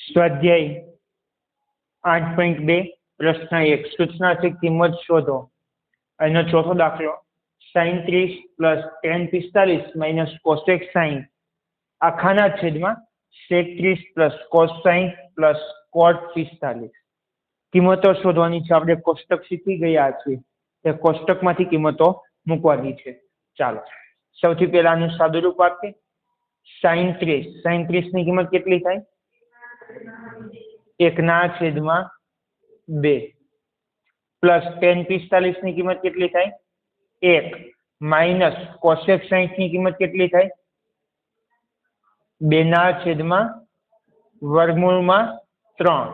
સ્વાધ્યાય 8.2 પ્રશ્ન 1 સૂચનાથી કિંમત શોધો. એનો ચોથો દાખલો sin 30 + tan 45 - cosec 60 આખાના છેદમાં sec 30 + cos 60 + cot 45 કિંમતો શોધવાની છે. આપણે કોષ્ટક શીખી ગયા છીએ, તે કોષ્ટકમાંથી કિંમતો મૂકવાની છે. ચાલો સૌથી પહેલા આનું સાદુરૂપ આપીએ. sin 30 ની કિંમત કેટલી થાય? 1/2 પ્લસ tan 45 ની કિંમત કેટલી થાય? 1 માઇનસ cosec 60 ની કિંમત કેટલી થાય? 2/√3.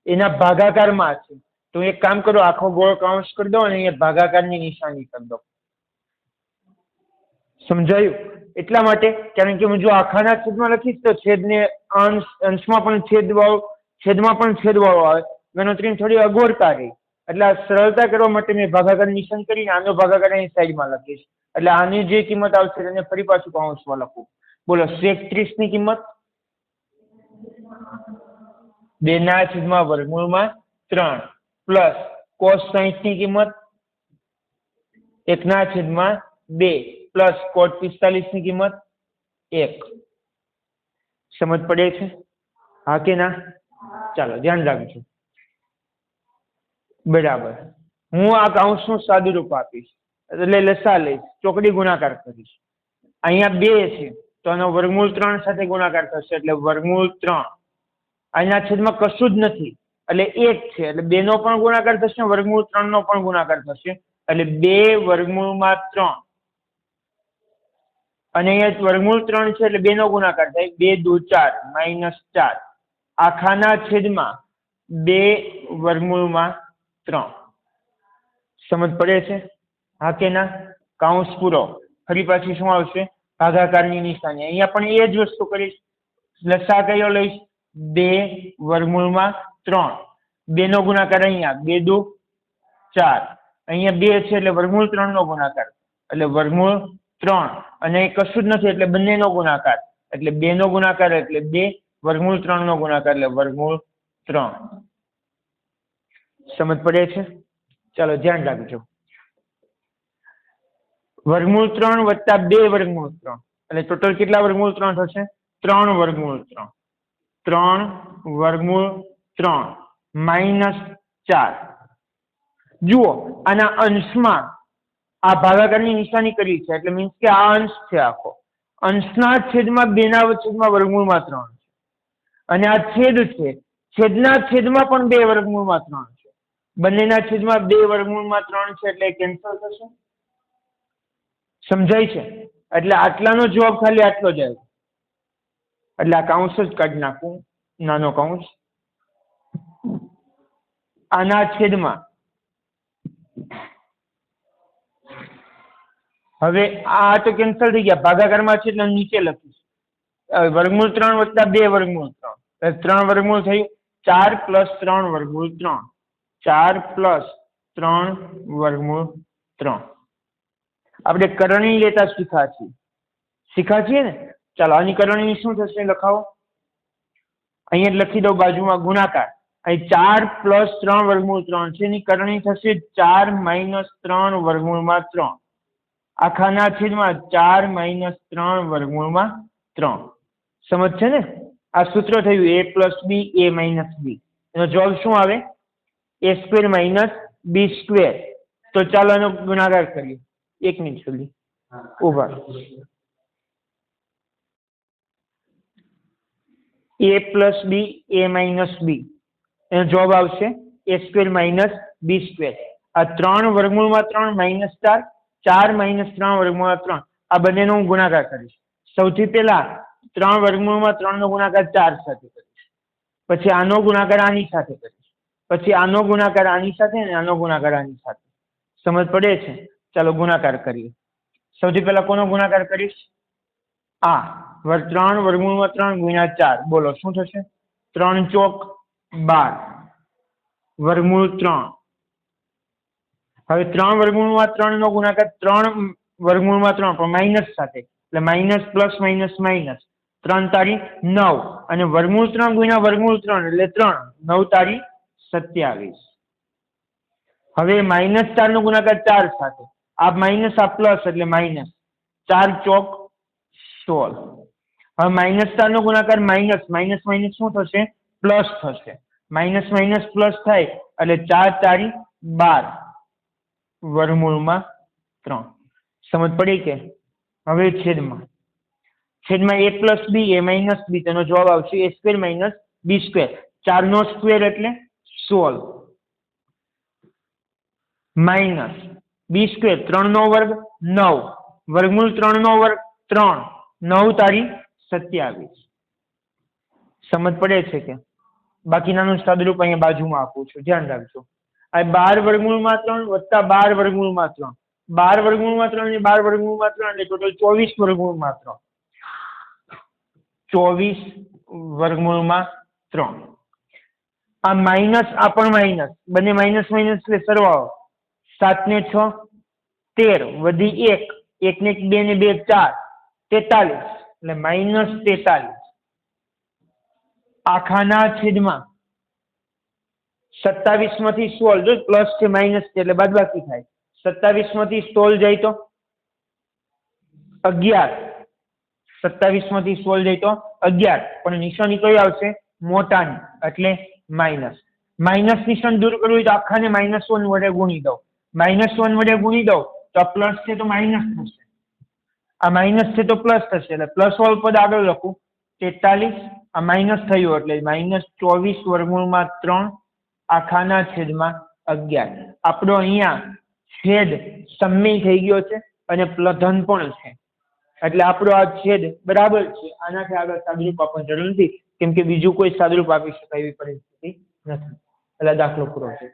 એના ભાગાકારમાં છે તો એક કામ કરો, આખો ગોળ કૌંસ કરી દો અને અહીંયા ભાગાકારની નિશાની કરી દો. સમજાયું? એટલા માટે કારણ કે હું જો આખાના છેદમાં લખીશ તો છેદને અંશમાં પણ છેદમાં પણ છેદવાળો આવે, ગણતરી થોડી અગવડતા રહી. એટલે આ સરળતા કરવા માટે મેં ભાગાકાર નિશાન કરીને આનો ભાગાકાર અહીં સાઈડમાં લખીશ. એટલે આની જે કિંમત આવશે તેને ફરી પાછું કૌંસમાં લખું. બોલો, sec 30 ની કિંમત 2/√3 પ્લસ cos 60 ની કિંમત 1/2 પ્લસ cot 45 ની કિંમત 1. સમજ પડે છે? હા કે ના? ચાલો ધ્યાન રાખજો. બરાબર. હું આ કૌંસનું સાદુરૂપ આપીશ, એટલે લસા લઈશ, ચોકડી ગુણાકાર કરીશ. અહીંયા 2 છે તો આનો √3 સાથે ગુણાકાર થશે એટલે √3. અહીંના છેદમાં કશું જ નથી એટલે 1 છે એટલે 2 નો પણ ગુણાકાર થશે, √3 નો પણ ગુણાકાર થશે એટલે 2/3. અને અહીંયા √3 છે એટલે 2 નો ગુણાકાર થાય, 2 દુ 4 -4 આખાના છેદમાં 2/3. સમજ પડે છે? હા કે ના? કૌંસ પૂરો. ફરી પાછી શું આવશે? ભાગાકારની નિશાની. અહીંયા પણ એ જ વસ્તુ કરીશ. લસા કયો લઈશ? 2/3. 2 નો ગુણાકાર અહીંયા 2 દુ 4. અહીંયા 2 છે એટલે √3 નો ગુણાકાર એટલે √3. અને એ કશું જ નથી એટલે બંનેનો ગુણાકાર એટલે 2 નો ગુણાકાર એટલે 2, √3 નો ગુણાકાર એટલે √3. સમજ પડે છે? ચાલો ધ્યાન રાખજો. √3 વત્તા 2/3 એટલે ટોટલ કેટલા √3 થશે? 3/3. 3/3 -4. જુઓ, આના અંશમાં આ ભાગાકારની નિશાની કરી છે એટલે મીન્સ કે આ અંશ છે આખો. અંશના છેદમાં 2/3 છે અને આ છેદ છે, છેદના છેદમાં પણ 2/3 છે. બંનેના છેદમાં 2/3 છે એટલે કેન્સલ થશે. સમજાય છે? એટલે આટલાનો જવાબ ખાલી આટલો જ આવે. એટલે આ કૌંસ જ કાઢી નાખું, નાનો કૌંસ. આના છેદમાં હવે આ તો કેન્સલ થઈ ગયા, ભાગાકારમાં છે એટલે નીચે લખીશ. √3 વત્તા 2/3 3 √ થયું 4 + 3/3. 4 + 3/3. આપણે કરણી લેતા શીખા છીએ ને? ચાલો આની કરણી શું થશે લખાવો. અહીંયા લખી દો બાજુમાં ગુણાકાર. અહીં 4 + 3/3 છે, એની કરણી થશે 4 - 3/3. આખાના છેદમાં 4 - 3/3. સમજ છે ને? આ સૂત્ર થયું a + b a - b. એનો જવાબ શું આવે? a² - b². તો ચાલો એનો ગુણાકાર કરીએ. 1 મિનિટ સુધી ઉભા. a + b a - b. એનો જવાબ આવશે a² - b². આ 3/3 - 4 4 - 3/3 આ બંનેનો હું ગુણાકાર કરીશ. સૌથી પહેલા 3/3 નો ગુણાકાર 4 સાથે કરીશ, પછી આનો ગુણાકાર આની સાથે કરીશ, પછી આનો ગુણાકાર આની સાથે અને આનો ગુણાકાર આની સાથે. સમજ પડે છે? ચાલો ગુણાકાર કરીએ. સૌથી પહેલા કોનો ગુણાકાર કરીશ? આ 3/3 × 4. બોલો શું થશે? 3 ચોક 12 √3. હવે 3/3 નો ગુણાકાર 3/3 પણ માઇનસ સાથે એટલે માઇનસ પ્લસ માઇનસ માઇનસ 3 તારી 9 અને વર્ગમૂળ 3 ગુણ્યા વર્ગમૂળ 3 એટલે 3 9 તારી 27. હવે -4 નો ગુણાકાર 4 સાથે, આ માઇનસ આ પ્લસ એટલે માઇનસ, 4 ચોક 16. હવે -4 નો ગુણાકાર માઇનસ, માઇનસ માઇનસ શું થશે? પ્લસ થશે. માઇનસ માઇનસ પ્લસ થાય એટલે 4 તારી 12 વર્ગમૂળમાં 3. સમજ પડી કે? હવે છેદમાં a plus B A minus B, તેનો જવાબ આવશે a square minus B square. 4 નો સ્ક્વેર એટલે 16 માઇનસ બી સ્ક્વેર 3 નો વર્ગ 9 વર્ગમૂળ 3 નો વર્ગ 3 9 તારી 27. સમજ પડે છે કે? બાકીનાનું સાદુરૂપ અહીંયા બાજુમાં આપું છું, ધ્યાન રાખજો. આ 12 વર્ગમૂળમાં 3 વત્તા 12 વર્ગમૂળમાં 3, 12 વર્ગમૂળમાં 3 અને 12 વર્ગમૂળમાં 3 એટલે ટોટલ 24 વર્ગમૂળમાં 3, 24 વર્ગમૂળમાં 3. આ માઇનસ, આ પણ માઇનસ, બંને માઇનસ માઇનસ એટલે સરવાળો. 7 ને 6 13 વધી 1, 1 ને 1 2 ને 2 4, 43 એટલે -43. આખાના છેદમાં 27 માંથી 16, જો પ્લસ છે માઇનસ છે એટલે બાદબાકી થાય. 27 માંથી 16 જાય તો 11, 27 માંથી 16 જાય તો 11, પણ નિશાની કઈ આવશે? મોટાની, એટલે માઇનસ. માઇનસ નિશાન દૂર કરવું હોય તો આખાને -1 વડે ગુણી દો. -1 વડે ગુણી દો તો આ પ્લસ છે તો માઇનસ થશે, આ માઇનસ છે તો પ્લસ થશે, એટલે પ્લસ વાળું પદ આગળ લખું 43. આ માઇનસ થયું એટલે -24 વર્ગમૂળમાં 3 આખાના છેદમાં 11. આપણો અહીંયા છેદ સમય થઈ ગયો છે અને ધન પણ છે, એટલે આપણો આ છેદ બરાબર છે. આનાથી આગળ સાદુરૂપ આપવાની જરૂર નથી, કેમ કે બીજું કોઈ સાદુરૂપ આપી શકાય એવી પરિસ્થિતિ નથી. એટલે દાખલો પૂરો છે.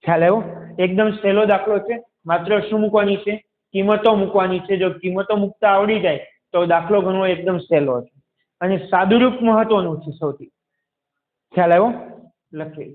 ખ્યાલ આવ્યો? એકદમ સહેલો દાખલો છે. માત્ર શું મૂકવાની છે? કિંમતો મૂકવાની છે. જો કિંમતો મૂકતા આવડી જાય તો દાખલો ગણવો એકદમ સહેલો છે. અને સાદુરૂપ મહત્વનું છે સૌથી. ખ્યાલ આવ્યો? લખી